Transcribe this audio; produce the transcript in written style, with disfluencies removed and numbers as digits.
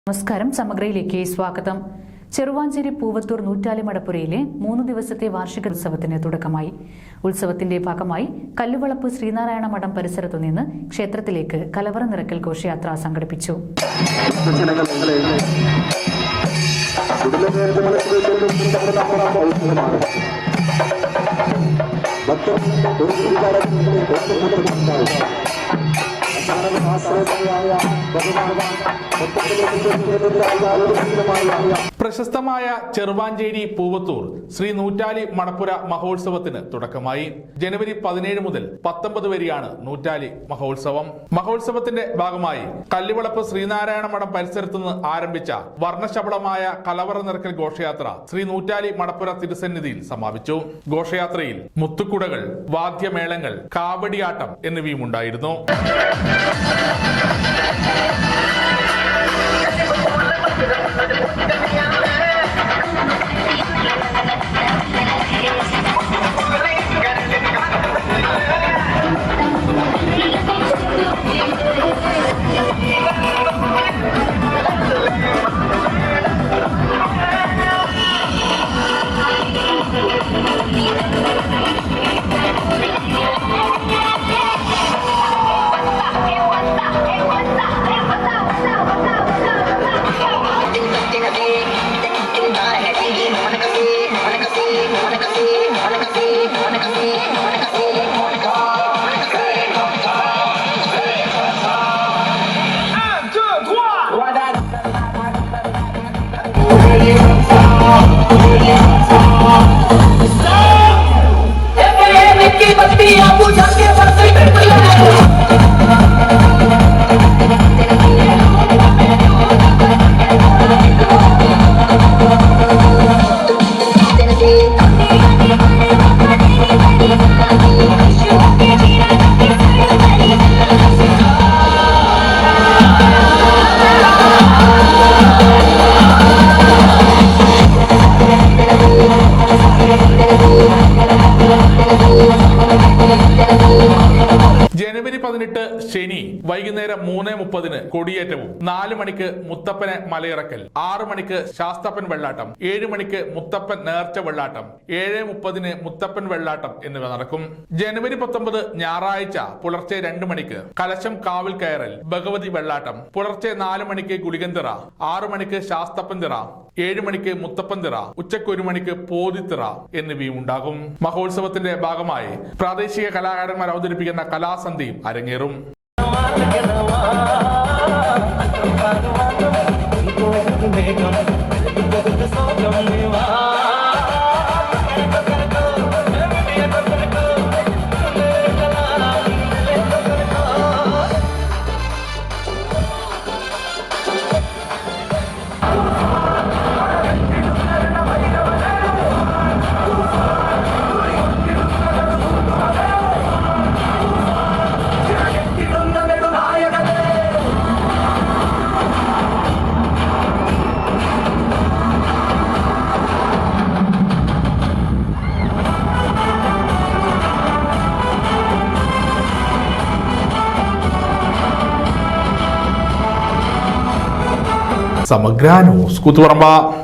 നമസ്കാരം. സമഗ്രയിലേക്ക് സ്വാഗതം. ചെറുവാഞ്ചേരി പൂവത്തൂർ നൂറ്റാലി മടപ്പുരയിലെ 3 ദിവസത്തെ വാർഷിക ഉത്സവത്തിന് തുടക്കമായി. ഉത്സവത്തിന്റെ ഭാഗമായി കല്ലുവളപ്പ് ശ്രീനാരായണ മഠം പരിസരത്തു നിന്ന് ക്ഷേത്രത്തിലേക്ക് കലവറ നിറക്കൽ ഘോഷയാത്ര സംഘടിപ്പിച്ചു. പ്രശസ്തമായ ചെറുവാഞ്ചേരി പൂവത്തൂർ ശ്രീ നൂറ്റാലി മടപ്പുര മഹോത്സവത്തിന് തുടക്കമായി. ജനുവരി 17 മുതൽ 19 വരെയാണ് നൂറ്റാലി മഹോത്സവം. മഹോത്സവത്തിന്റെ ഭാഗമായി കല്ലുവളപ്പ് ശ്രീനാരായണ മഠം പരിസരത്തു നിന്ന് ആരംഭിച്ച വർണ്ണശബളമായ കലവറ നിറക്കൽ ഘോഷയാത്ര ശ്രീ നൂറ്റാലി മടപ്പുര തിരുസന്നിധിയിൽ സമാപിച്ചു. ഘോഷയാത്രയിൽ മുത്തുക്കുടകൾ, വാദ്യമേളങ്ങൾ, കാവടിയാട്ടം എന്നിവയും ഉണ്ടായിരുന്നു. ജനുവരി 18 ശനി വൈകുന്നേരം 3:30 കൊടിയേറ്റവും, 4 മണിക്ക് മുത്തപ്പനെ മലയിറക്കൽ, 6 മണിക്ക് ശാസ്തപ്പൻ വെള്ളാട്ടം, 7 മണിക്ക് മുത്തപ്പൻ നേർച്ച വെള്ളാട്ടം, 7:30 മുത്തപ്പൻ വെള്ളാട്ടം എന്നിവ നടക്കും. ജനുവരി 19 ഞായറാഴ്ച പുലർച്ചെ 2 മണിക്ക് കലശം കാവിൽ കയറൽ, ഭഗവതി വെള്ളാട്ടം, പുലർച്ചെ 4 മണിക്ക് ഗുളികന്തിറ, 6 മണിക്ക് ശാസ്തപ്പൻ തിറ, 7 മണിക്ക് മുത്തപ്പൻ തിറ, ഉച്ചയ്ക്ക് 1 മണിക്ക് പോതിത്തിറ എന്നിവയും ഉണ്ടാകും. മഹോത്സവത്തിന്റെ ഭാഗമായി പ്രാദേശിക കലാകാരന്മാർ അവതരിപ്പിക്കുന്ന കലാസന്ധ്യയും അരങ്ങേറും. സമഗ്ര ന്യൂസ് കൂത്തുപറമ്പ.